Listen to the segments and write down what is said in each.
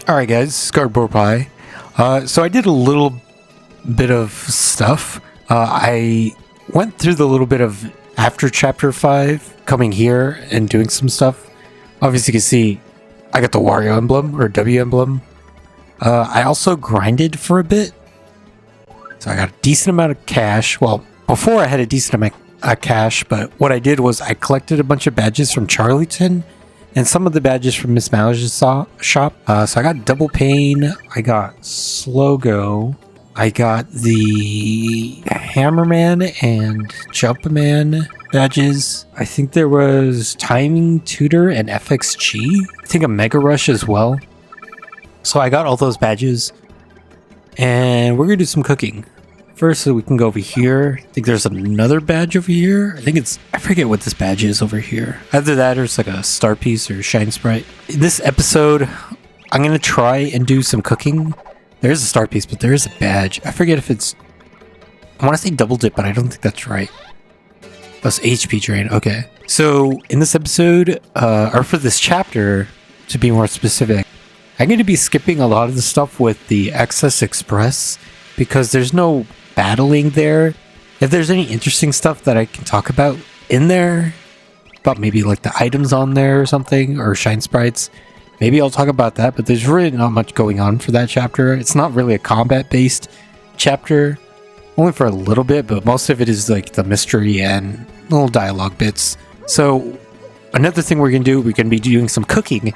Alright guys, Cardboardpi. So I did a little bit of stuff. I went through the little bit of after chapter 5, coming here and doing some stuff. Obviously you can see I got the Wario emblem, or W emblem. I also grinded for a bit. So I got a decent amount of cash. Well, before I had a decent amount of cash, but what I did was I collected a bunch of badges from Charlieton and some of the badges from Miss Mouse's shop. So I got Double Pain, I got Slogo, I got the Hammerman and Jumpman badges. I think there was Timing Tutor and FXG. I think a Mega Rush as well. So I got all those badges. And we're going to do some cooking. First, so we can go over here. I think there's another badge over here. I forget what this badge is over here. Either that or it's like a star piece or shine sprite. In this episode, I'm going to try and do some cooking. There's a star piece, but there is a badge. I forget if it's... I want to say double dip, but I don't think that's right. That's HP drain. Okay. So in this episode, or for this chapter, to be more specific, I'm going to be skipping a lot of the stuff with the Access Express because there's no battling there. If there's any interesting stuff that I can talk about in there, about maybe like the items on there or something, or shine sprites, maybe I'll talk about that, but there's really not much going on for that chapter. It's not really a combat-based chapter, only for a little bit, but most of it is like the mystery and little dialogue bits. So another thing we're going to do, we're going to be doing some cooking,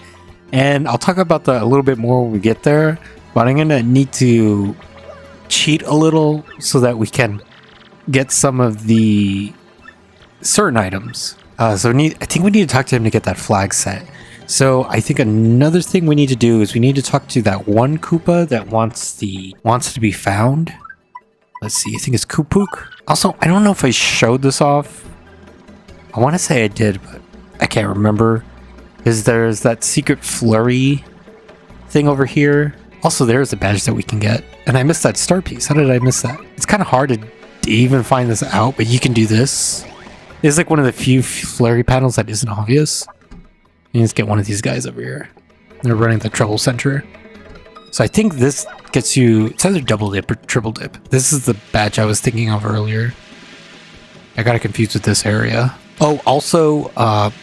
and I'll talk about that a little bit more when we get there, but I'm going to need to cheat a little so that we can get some of the certain items. I think we need to talk to him to get that flag set. So I think another thing we need to do is we need to talk to that one Koopa that wants to be found. Let's see, I think it's Koopook. Also, I don't know if I showed this off. I want to say I did, but I can't remember. There's that secret flurry thing over here. Also, there's a badge that we can get. And I missed that star piece. How did I miss that? It's kind of hard to even find this out, but you can do this. It's like one of the few flurry panels that isn't obvious. You just get one of these guys over here. They're running the trouble center. So I think this gets you... It's either double dip or triple dip. This is the badge I was thinking of earlier. I got it confused with this area. Oh, also,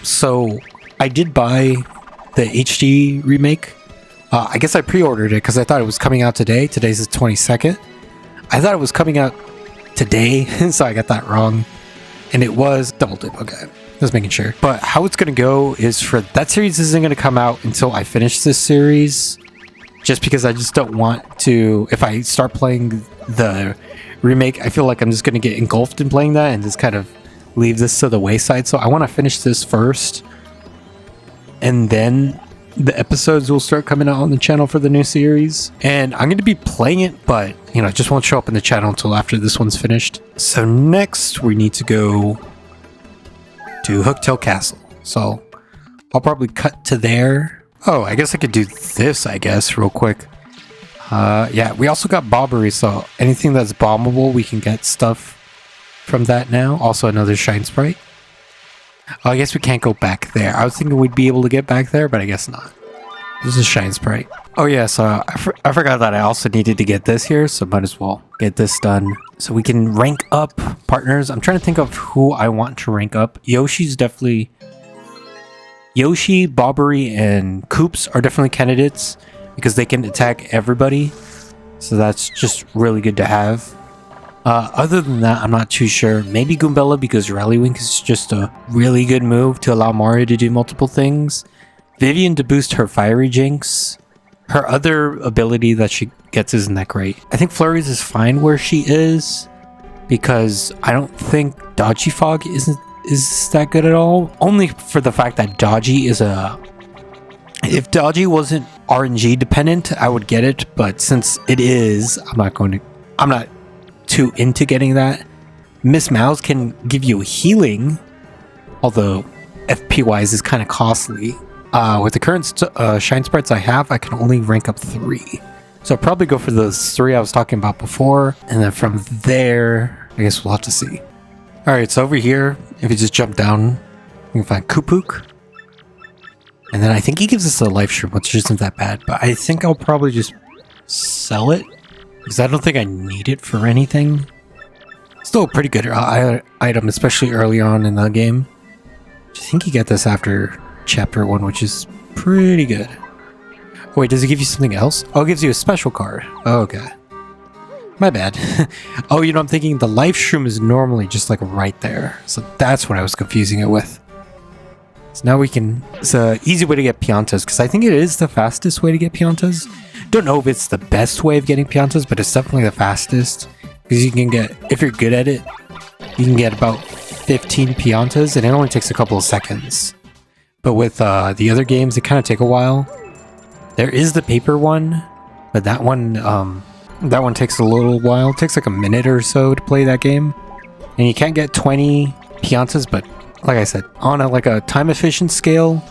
so I did buy the HD remake. I guess I pre-ordered it because I thought it was coming out today. Today's the 22nd. I thought it was coming out today, so I got that wrong. And it was double dip. Okay, just making sure. But how it's going to go is for that series isn't going to come out until I finish this series. Just because I just don't want to... If I start playing the remake, I feel like I'm just going to get engulfed in playing that and just kind of leave this to the wayside. So I want to finish this first. And then the episodes will start coming out on the channel for the new series. And I'm going to be playing it, but, you know, it just won't show up in the channel until after this one's finished. So next, we need to go to Hooktail Castle. So I'll probably cut to there. Oh, I guess I could do this, real quick. Yeah, we also got Bobbery, so anything that's bombable, we can get stuff from that now. Also another shine sprite. Oh, I guess we can't go back there. I was thinking we'd be able to get back there, but I guess not. This is shine sprite. Oh yeah, so I forgot that I also needed to get this here, so might as well get this done. So we can rank up partners. I'm trying to think of who I want to rank up. Yoshi's definitely... Yoshi, Bobbery, and Koops are definitely candidates because they can attack everybody. So that's just really good to have. Other than that, I'm not too sure. Maybe Goombella because Rallywink is just a really good move to allow Mario to do multiple things. Vivian to boost her Fiery Jinx. Her other ability that she gets isn't that great. I think Flurries is fine where she is because I don't think Dodgy Fog is that good at all. Not for the fact that Dodgy is a... If Dodgy wasn't RNG dependent, I would get it, but since it is, I'm not too into getting that. Miss Mouse can give you healing, although FP wise is kind of costly. With the current shine sprites I have, I can only rank up 3. So I'll probably go for those 3 I was talking about before, and then from there, I guess we'll have to see. Alright, so over here, if you just jump down, you can find Koopook. And then I think he gives us a life shroom, which isn't that bad. But I think I'll probably just sell it, because I don't think I need it for anything. Still a pretty good item, especially early on in the game. I think you get this after chapter 1, which is pretty good. Wait, does it give you something else? Oh, it gives you a special card. Oh, okay. My bad. Oh, you know, I'm thinking the life shroom is normally just like right there. So that's what I was confusing it with. So now we can... It's an easy way to get Piantas, because I think it is the fastest way to get Piantas. Don't know if it's the best way of getting Piantas, but it's definitely the fastest. Because you can get... If you're good at it, you can get about 15 Piantas, and it only takes a couple of seconds. But with the other games, it kind of take a while. There is the paper one, but that one takes a little while. It takes like a minute or so to play that game. And you can't get 20 Piantas, but like I said, on a time efficient scale,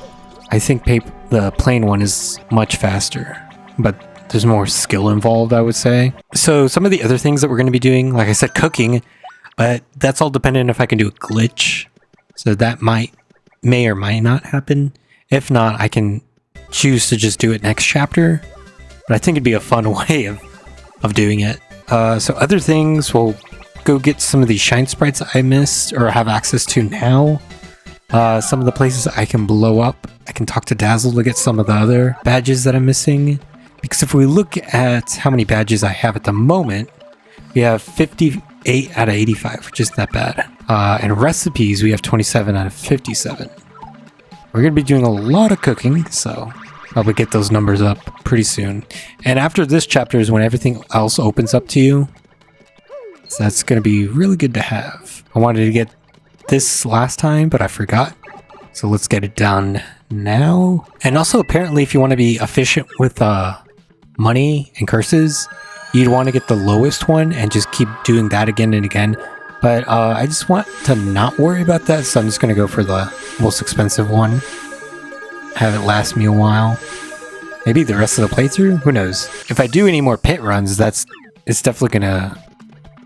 I think the plain one is much faster. But there's more skill involved, I would say. So some of the other things that we're going to be doing, like I said, cooking, but that's all dependent if I can do a glitch. So that may or might not happen. If not, I can choose to just do it next chapter. But I think it'd be a fun way of doing it. So other things, we'll go get some of these shine sprites I missed or have access to now. Some of the places I can blow up. I can talk to Dazzle to get some of the other badges that I'm missing. Because if we look at how many badges I have at the moment, we have 58 out of 85, which isn't that bad. And recipes, we have 27 out of 57. We're going to be doing a lot of cooking, so probably get those numbers up pretty soon. And after this chapter is when everything else opens up to you. So that's going to be really good to have. I wanted to get this last time, but I forgot. So let's get it done now. And also, apparently, if you want to be efficient with money and curses, you'd want to get the lowest one and just keep doing that again and again. But I just want to not worry about that, so I'm just going to go for the most expensive one. Have it last me a while. Maybe the rest of the playthrough? Who knows? If I do any more pit runs, it's definitely going to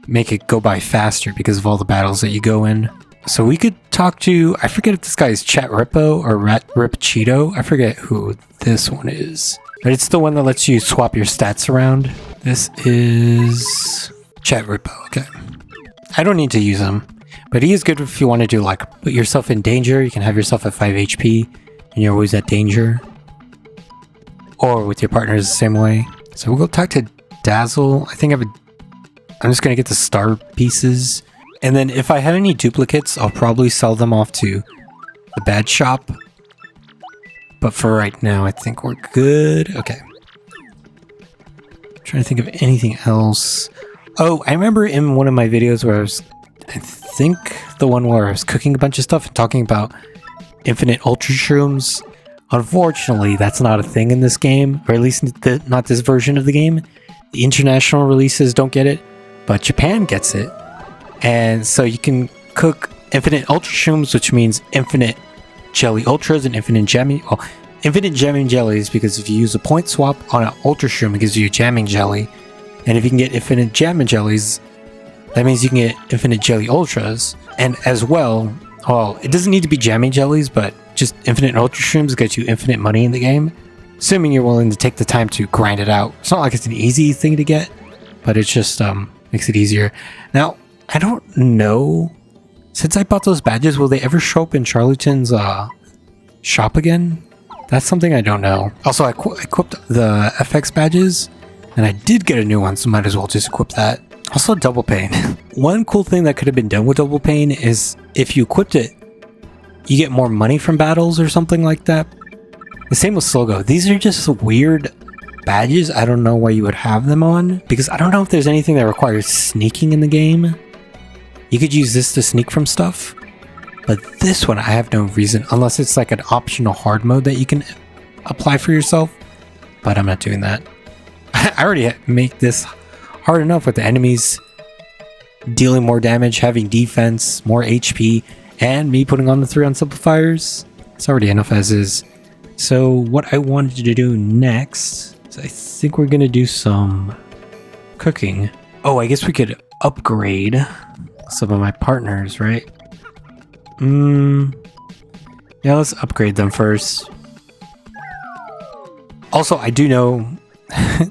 make it go by faster because of all the battles that you go in. So we could talk to... I forget if this guy is Chat Rippo or Rip Cheeto. I forget who this one is. But it's the one that lets you swap your stats around. This is... Chat Rippo, okay. I don't need to use him, but he is good if you want to do like put yourself in danger. You can have yourself at 5 HP and you're always at danger. Or with your partners the same way. So we'll go talk to Dazzle. I think I'm just going to get the star pieces. And then if I have any duplicates, I'll probably sell them off to the bad shop. But for right now, I think we're good. Okay. I'm trying to think of anything else. Oh, I remember in one of my videos where I think the one where I was cooking a bunch of stuff and talking about infinite ultra shrooms. Unfortunately, that's not a thing in this game, or at least not this version of the game. The international releases don't get it, but Japan gets it. And so you can cook infinite ultra shrooms, which means infinite jelly ultras and infinite jamming. Oh, infinite jamming jellies, because if you use a point swap on an ultra shroom, it gives you a jamming jelly. And if you can get infinite jamming jellies, that means you can get infinite jelly ultras. And as well, it doesn't need to be jamming jellies, but just infinite ultra shrooms get you infinite money in the game, assuming you're willing to take the time to grind it out. It's not like it's an easy thing to get, but it just makes it easier. Now, I don't know, since I bought those badges, will they ever show up in Charlton's shop again? That's something I don't know. Also, I equipped the FX badges, and I did get a new one, so might as well just equip that. Also, double pain. One cool thing that could have been done with double pain is if you equipped it, you get more money from battles or something like that. The same with Slogo. These are just weird badges. I don't know why you would have them on, because I don't know if there's anything that requires sneaking in the game. You could use this to sneak from stuff, but this one I have no reason, unless it's like an optional hard mode that you can apply for yourself, but I'm not doing that. I already make this hard enough with the enemies dealing more damage, having defense, more HP, and me putting on the 3 unsimplifiers. It's already enough as is. So what I wanted to do next is I think we're gonna do some cooking. Oh, I guess we could upgrade some of my partners, right? Yeah, let's upgrade them first. Also, I do know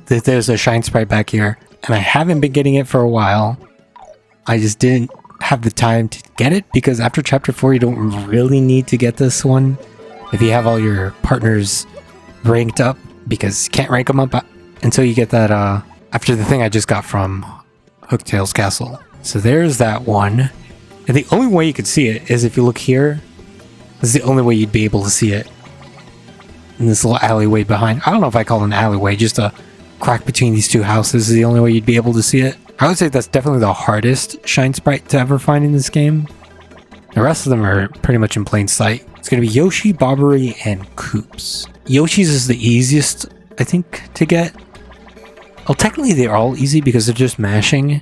that there's a shine sprite back here, and I haven't been getting it for a while. I just didn't have the time to get it because after chapter 4 you don't really need to get this one if you have all your partners ranked up, because you can't rank them up until you get that after the thing I just got from Hooktail's castle. So there's that one, and the only way you could see it is if you look here. This is the only way you'd be able to see it in this little alleyway behind. I don't know if I call it an alleyway, just a crack between these two houses is the only way you'd be able to see it. I would say that's definitely the hardest shine sprite to ever find in this game. The rest of them are pretty much in plain sight. It's going to be Yoshi, Bobbery, and Koops. Yoshi's is the easiest, I think, to get. Well, technically they're all easy because they're just mashing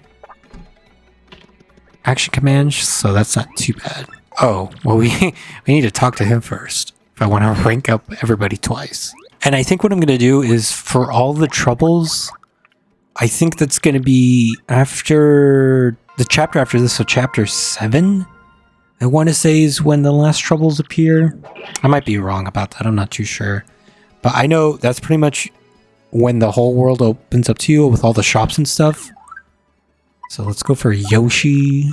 action commands, so that's not too bad. Oh, well, we need to talk to him first if I want to rank up everybody twice. And I think what I'm going to do is for all the troubles, I think that's going to be after the chapter after this, so chapter 7, I want to say is when the last troubles appear. I might be wrong about that, I'm not too sure. But I know that's pretty much when the whole world opens up to you with all the shops and stuff. So let's go for Yoshi.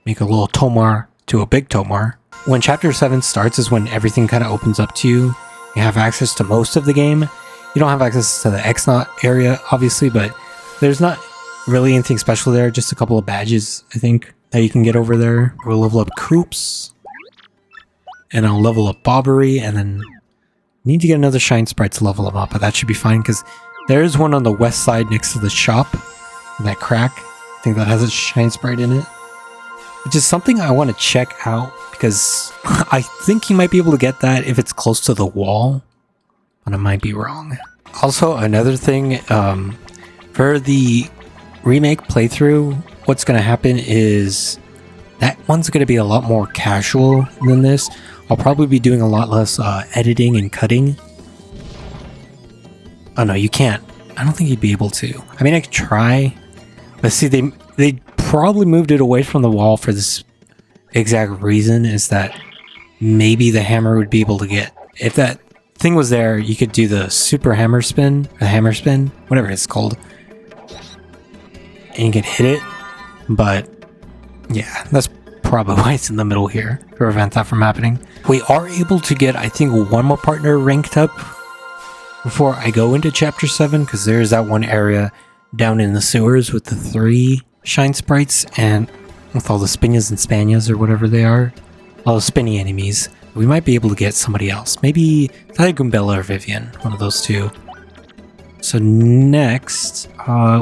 Make a little Tomar to a big Tomar. When chapter 7 starts is when everything kind of opens up to you. You have access to most of the game. You don't have access to the X-Naut area, obviously, but there's not really anything special there. Just a couple of badges, I think, that you can get over there. We'll level up Koops. And I'll level up Bobbery, and then need to get another shine sprite to level them up, but that should be fine because there is one on the west side next to the shop. That crack. I think that has a shine sprite in it. Which is something I want to check out because I think you might be able to get that if it's close to the wall. But I might be wrong. Also, another thing, for the remake playthrough, what's going to happen is that one's going to be a lot more casual than this. I'll probably be doing a lot less editing and cutting. Oh no, you can't. I don't think you'd be able to. I mean, I could try. But see, they probably moved it away from the wall for this exact reason, is that maybe the hammer would be able to get... If that thing was there, you could do the super hammer spin, or the hammer spin, whatever it's called. And you could hit it. But, yeah, that's probably why it's in the middle here, to prevent that from happening. We are able to get, I think, one more partner ranked up before I go into chapter 7, because there's that one area down in the sewers with the 3 shine sprites and with all the Spinias and Spanias or whatever they are. All the spinny enemies. We might be able to get somebody else. Maybe either Goombella or Vivian. One of those two. So next,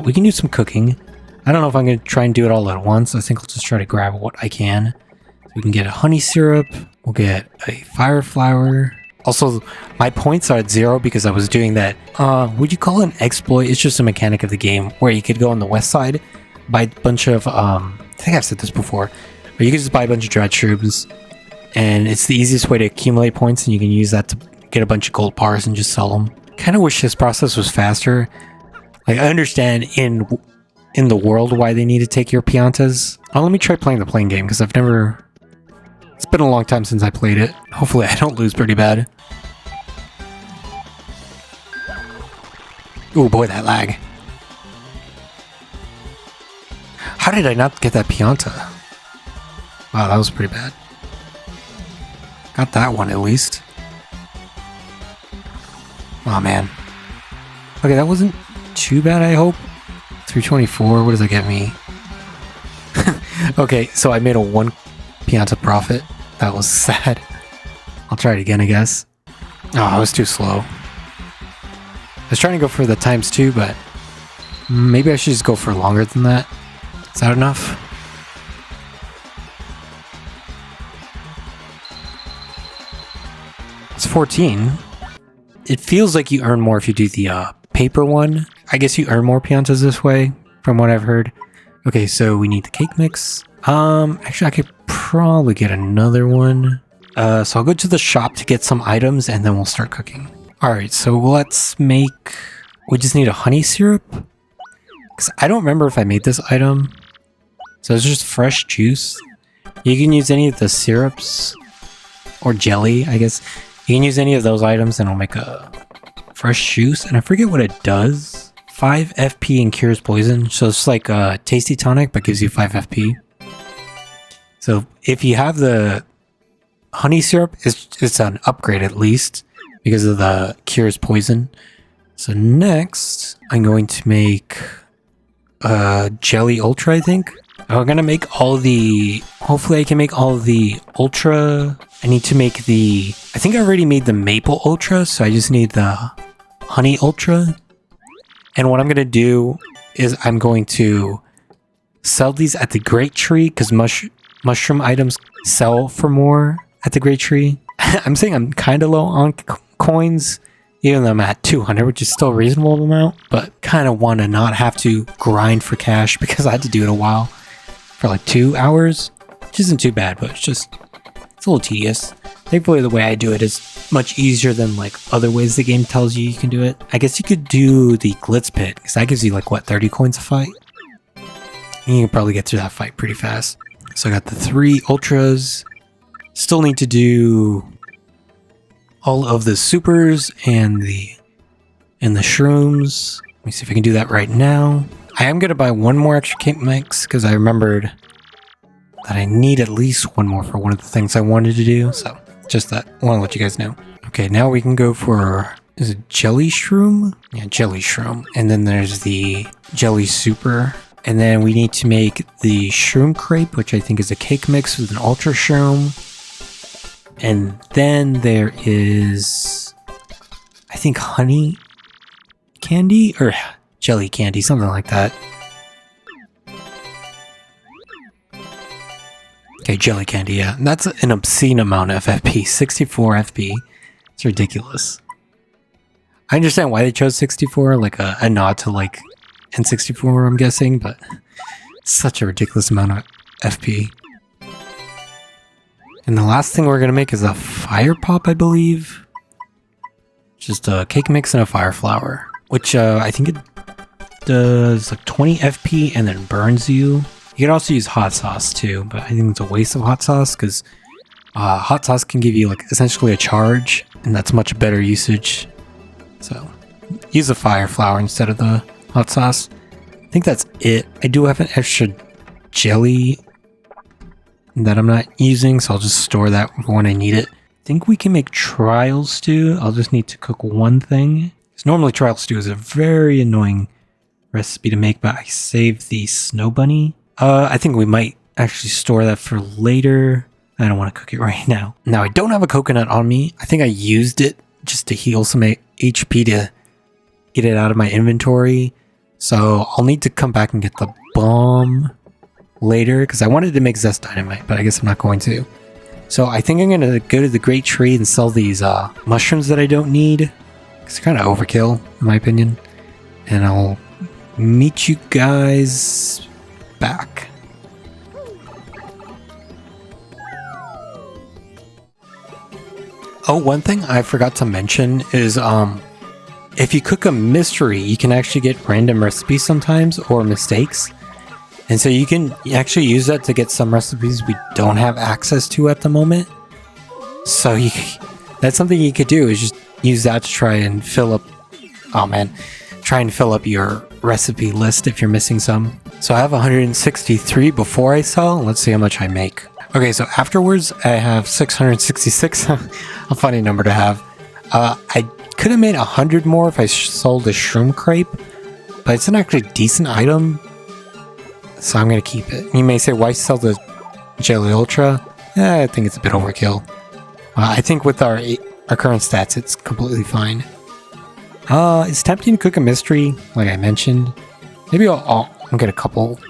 we can do some cooking. I don't know if I'm going to try and do it all at once. I think I'll just try to grab what I can. We can get a honey syrup. We'll get a fire flower. Also, my points are at 0 because I was doing that. Would you call it an exploit? It's just a mechanic of the game where you could go on the west side, buy a bunch of, I think I've said this before, but you can just buy a bunch of dried shrooms, and it's the easiest way to accumulate points, and you can use that to get a bunch of gold bars and just sell them. Kind of wish this process was faster. Like, I understand in the world why they need to take your Piantas. Oh, let me try playing the plane game because I've never... It's been a long time since I played it. Hopefully I don't lose pretty bad. Oh boy, that lag. How did I not get that Pianta? Wow, that was pretty bad. Got that one at least. Oh man. Okay, that wasn't too bad, I hope. 324, what does that get me? Okay, so I made a 1 Pianta profit. That was sad. I'll try it again, I guess. Oh, I was too slow. I was trying to go for the ×2, but maybe I should just go for longer than that. Is that enough? It's 14. It feels like you earn more if you do the paper one. I guess you earn more Piantas this way, from what I've heard. Okay, so we need the cake mix. Actually, I could probably get another one. So I'll go to the shop to get some items, and then we'll start cooking. Alright, so let's make... We just need a honey syrup. Because I don't remember if I made this item. So it's just fresh juice. You can use any of the syrups. Or jelly, I guess. You can use any of those items, and it'll make a fresh juice, and I forget what it does. 5 FP and cures poison, so it's like a tasty tonic, but gives you 5 FP. So if you have the honey syrup, it's an upgrade at least, because of the cures poison. So next, I'm going to make jelly ultra, I think. I'm gonna make all the, hopefully I can make all the ultra. I need to make the, I think I already made the maple ultra, so I just need the honey ultra. And what I'm gonna do is I'm going to sell these at the Great Tree, because mushroom items sell for more at the Great Tree. I'm saying I'm kind of low on coins, even though I'm at 200, which is still a reasonable amount, but kind of want to not have to grind for cash because I had to do it a while for like 2 hours, which isn't too bad, but it's a little tedious. Thankfully, the way I do it is much easier than like other ways the game tells you can do it. I guess you could do the Glitz Pit, because that gives you like, what, 30 coins a fight? And you can probably get through that fight pretty fast. So I got the 3 ultras. Still need to do all of the supers and the shrooms. Let me see if I can do that right now. I am going to buy one more extra cake mix because I remembered that I need at least one more for one of the things I wanted to do. So just that. I want to let you guys know. Okay, now we can go for, is it jelly shroom? Yeah, jelly shroom. And then there's the jelly super. And then we need to make the shroom crepe, which I think is a cake mix with an ultra shroom. And then there is, I think, honey candy or jelly candy, something like that. Okay, jelly candy, yeah. And that's an obscene amount of FP, 64 FP. It's ridiculous. I understand why they chose 64, like a nod to like N64, I'm guessing, but such a ridiculous amount of FP. And the last thing we're going to make is a fire pop, I believe. Just a cake mix and a fire flower, which I think it does like 20 FP and then burns you. You can also use hot sauce too, but I think it's a waste of hot sauce because hot sauce can give you like essentially a charge, and that's much better usage. So use the fire flower instead of the hot sauce. I think that's it. I do have an extra jelly that I'm not using, so I'll just store that when I need it. I think we can make trial stew. I'll just need to cook one thing. Because normally trial stew is a very annoying recipe to make, but I saved the snow bunny. I think we might actually store that for later. I don't want to cook it right now. Now, I don't have a coconut on me. I think I used it just to heal some HP to get it out of my inventory. So I'll need to come back and get the bomb later, because I wanted to make Zest Dynamite, but I guess I'm not going to. So I think I'm going to go to the Great Tree and sell these mushrooms that I don't need, because they're kind of overkill, in my opinion. And I'll meet you guys back. Oh, one thing I forgot to mention is if you cook a mystery, you can actually get random recipes sometimes, or mistakes. And so you can actually use that to get some recipes we don't have access to at the moment. So that's something you could do, is just use that to try and fill up, try and fill up your recipe list if you're missing some. So I have 163 before I sell. Let's see how much I make. Okay, so afterwards I have 666, a funny number to have. I could have made 100 more if I sold a shroom crepe, but it's an actually decent item. So I'm going to keep it. You may say, why sell the Jelly Ultra? I think it's a bit overkill. I think with our current stats, it's completely fine. It's tempting to cook a mystery, like I mentioned. Maybe I'll get a couple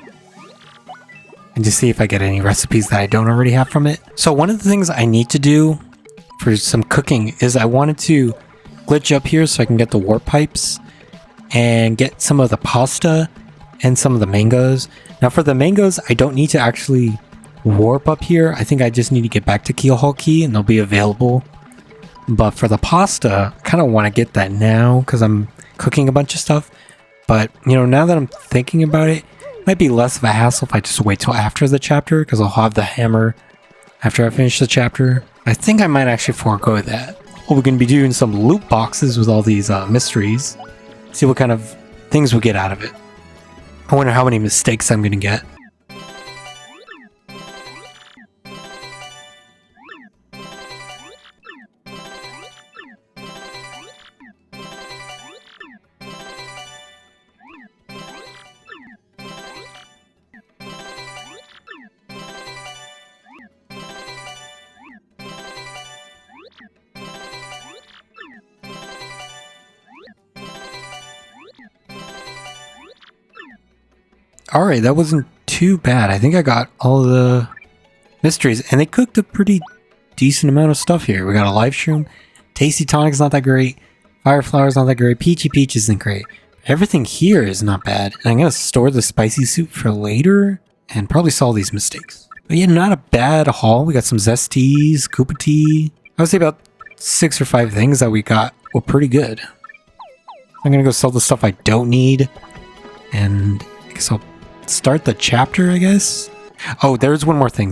and just see if I get any recipes that I don't already have from it. So one of the things I need to do for some cooking is I wanted to glitch up here so I can get the warp pipes and get some of the pasta and some of the mangoes. Now for the mangoes, I don't need to actually warp up here. I think I just need to get back to Keelhaul Key and they'll be available. But for the pasta, I kind of want to get that now because I'm cooking a bunch of stuff. But, you know, now that I'm thinking about it, it might be less of a hassle if I just wait till after the chapter, because I'll have the hammer after I finish the chapter. I think I might actually forego that. we're going to be doing some loot boxes with all these mysteries. See what kind of things we get out of it. I wonder how many mistakes I'm going to get. Alright, that wasn't too bad. I think I got all the mysteries, and they cooked a pretty decent amount of stuff here. We got a live shroom, Tasty Tonic's not that great, Fire Flower's not that great, Peachy Peach isn't great. Everything here is not bad, and I'm going to store the spicy soup for later, and probably solve these mistakes. But yeah, not a bad haul. We got some Zesties, Koopa Tea. I would say about 6 or 5 things that we got were pretty good. I'm going to go sell the stuff I don't need, and I guess I'll start the chapter, I guess. Oh, there's one more thing.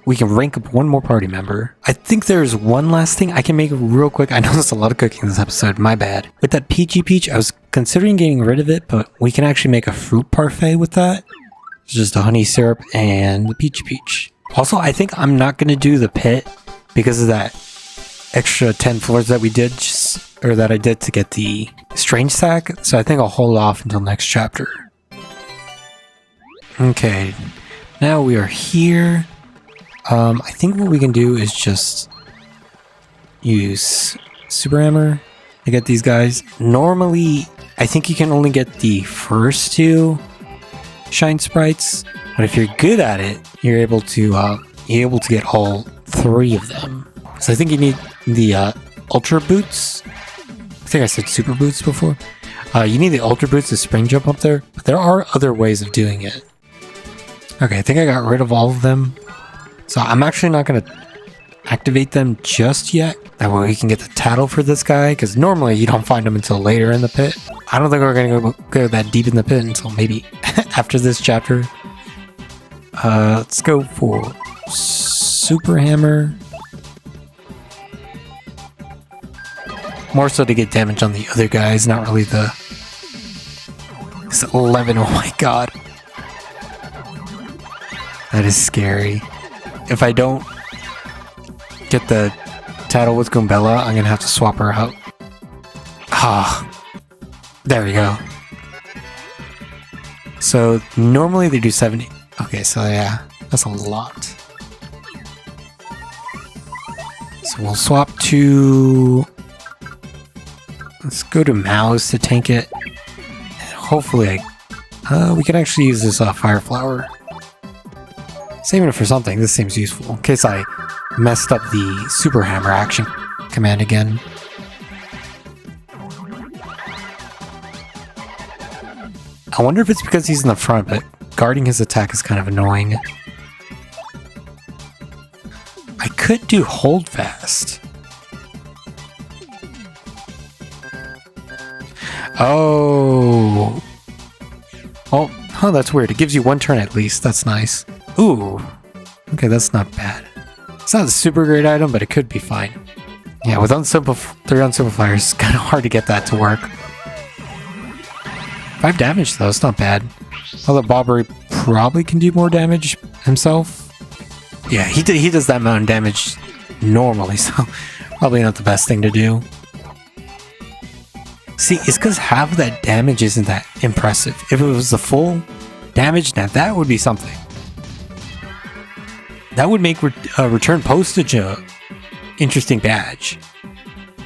We can rank up one more party member. I think there's one last thing I can make real quick. I know there's a lot of cooking in this episode, my bad. With that Peachy Peach, I was considering getting rid of it, but we can actually make a fruit parfait with that. It's just a honey syrup and the Peachy Peach. Also, I think I'm not going to do the pit because of that extra 10 floors that we did, that I did to get the strange sack. So I think I'll hold off until next chapter. Okay, now we are here. I think what we can do is just use Super Hammer to get these guys. Normally, I think you can only get the first 2 shine sprites, but if you're good at it, you're able to get all 3 of them. So I think you need the Ultra Boots. I think I said Super Boots before. You need the Ultra Boots to spring jump up there, but there are other ways of doing it. Okay, I think I got rid of all of them. So I'm actually not going to activate them just yet. That way we can get the tattle for this guy, because normally you don't find them until later in the pit. I don't think we're going to go that deep in the pit until maybe after this chapter. Let's go for Super Hammer. More so to get damage on the other guys, not really the... It's 11, oh my god. That is scary. If I don't get the tattle with Goombella, I'm going to have to swap her out. Ah, there we go. So normally they do 70. Okay, so yeah, that's a lot. So we'll swap to... Let's go to Mouse to tank it. And hopefully we can actually use this Fire Flower. Saving it for something. This seems useful. In case I messed up the Super Hammer action command again. I wonder if it's because he's in the front, but guarding his attack is kind of annoying. I could do Hold Fast. Oh. Oh, that's weird. It gives you 1 turn at least. That's nice. Ooh. Okay, that's not bad. It's not a super great item, but it could be fine. Yeah, with 3 Unsimplifiers, it's kind of hard to get that to work. 5 damage, though. It's not bad. Although Bobbery probably can do more damage himself. Yeah, he does that amount of damage normally, so probably not the best thing to do. See, it's because half of that damage isn't that impressive. If it was the full damage, now that would be something. That would make return postage a interesting badge.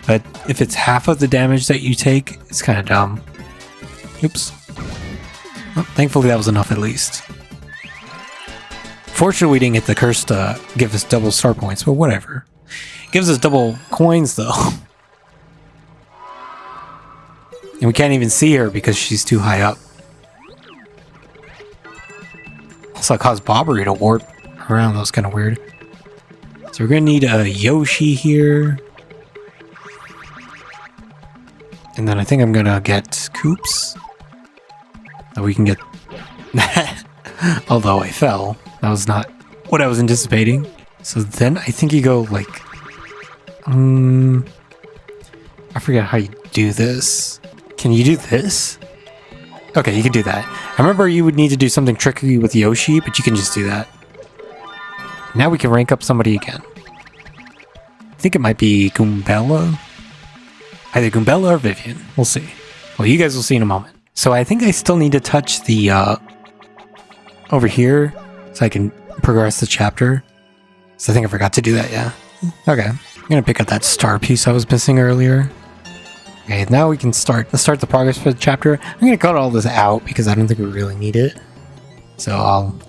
But if it's half of the damage that you take, it's kind of dumb. Oops. Well, thankfully that was enough at least. Fortunately we didn't get the curse to give us double star points, but whatever. It gives us double coins though. And we can't even see her because she's too high up. Also it caused Bobbery to warp around. That was kind of weird. So we're gonna need a Yoshi here. And then I think I'm gonna get Koops. So we can get... Although I fell. That was not what I was anticipating. So then I think you go like... I forget how you do this. Can you do this? Okay, you can do that. I remember you would need to do something tricky with Yoshi, but you can just do that. Now we can rank up somebody again. I think it might be Goombella. Either Goombella or Vivian. We'll see. Well, you guys will see in a moment. So I think I still need to touch the, over here so I can progress the chapter. So I think I forgot to do that, yeah. Okay. I'm gonna pick up that star piece I was missing earlier. Okay, now we can start. Let's start the progress for the chapter. I'm gonna cut all this out because I don't think we really need it. So I'll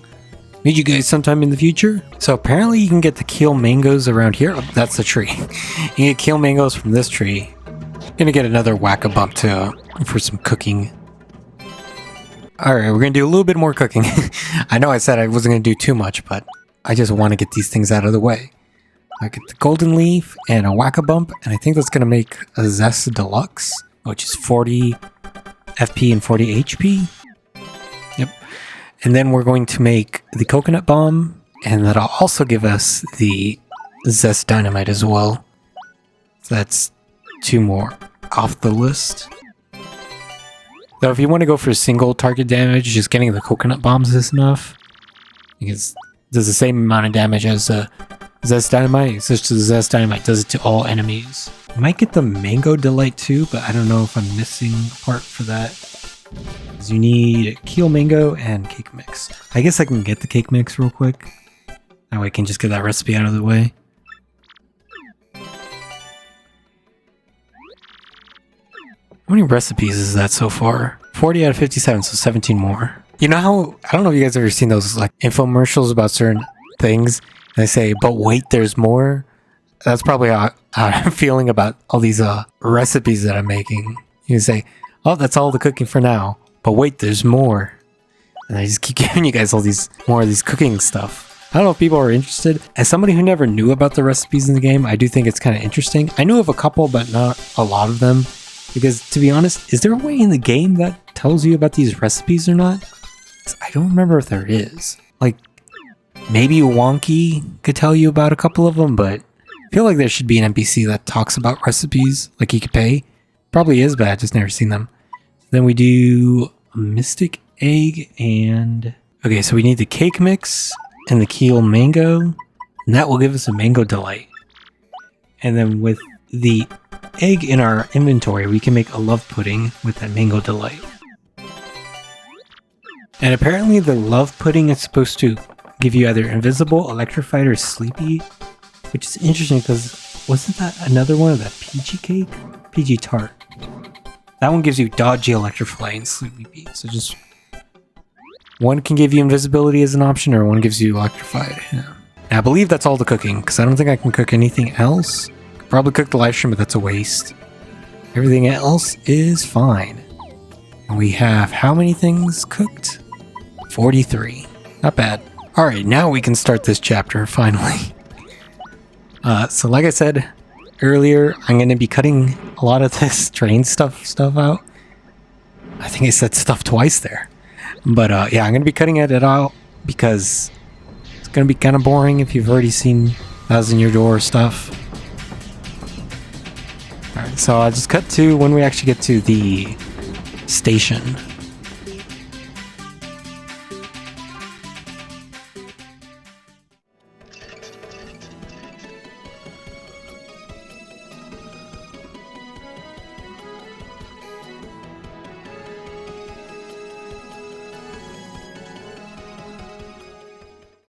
meet you guys sometime in the future. So apparently you can get the keel mangoes around here. Oh, that's the tree. You can get keel mangoes from this tree. Gonna get another whack-a-bump too for some cooking. Alright, we're gonna do a little bit more cooking. I know I said I wasn't gonna do too much, but I just want to get these things out of the way. I get the golden leaf and a whack-a-bump, and I think that's gonna make a Zest Deluxe, which is 40 FP and 40 HP. Yep. And then we're going to make the coconut bomb, and that'll also give us the Zest Dynamite as well. So that's 2 more off the list. Though if you want to go for single target damage, just getting the coconut bombs is enough. Because it does the same amount of damage as Zest Dynamite. It's just the Zest Dynamite does it to all enemies. I might get the Mango Delight too, but I don't know if I'm missing a part for that. Because you need Keel Mango and Cake Mix. I guess I can get the Cake Mix real quick. That way I can just get that recipe out of the way. How many recipes is that so far? 40 out of 57, so 17 more. You know how, I don't know if you guys have ever seen those like infomercials about certain things. And they say, but wait, there's more. That's probably how I'm feeling about all these recipes that I'm making. You can say, oh, that's all the cooking for now. But wait, there's more. And I just keep giving you guys all these more of these cooking stuff. I don't know if people are interested. As somebody who never knew about the recipes in the game, I do think it's kind of interesting. I know of a couple, but not a lot of them. Because, to be honest, is there a way in the game that tells you about these recipes or not? I don't remember if there is. Like, maybe Wonky could tell you about a couple of them, but I feel like there should be an NPC that talks about recipes, like you could pay. Probably is, but I've just never seen them. Then we do a Mystic Egg and... Okay, so we need the Cake Mix and the Keel Mango, and that will give us a Mango Delight. And then with the egg in our inventory, we can make a love pudding with that Mango Delight. And apparently the love pudding is supposed to give you either invisible, electrified, or sleepy, which is interesting because wasn't that another one of that peachy cake? Peachy tart. That one gives you dodgy, electrified, and sleepy. So just one can give you invisibility as an option, or one gives you electrified. Yeah. And I believe that's all the cooking because I don't think I can cook anything else. Probably cook the live stream, but that's a waste. Everything else is fine. And we have how many things cooked? 43. Not bad. Alright, now we can start this chapter, finally. So like I said earlier, I'm going to be cutting a lot of this train stuff out. I think I said stuff twice there. But yeah, I'm going to be cutting it out because it's going to be kind of boring if you've already seen Thousand Year Door stuff. Alright, so I'll just cut to when we actually get to the station.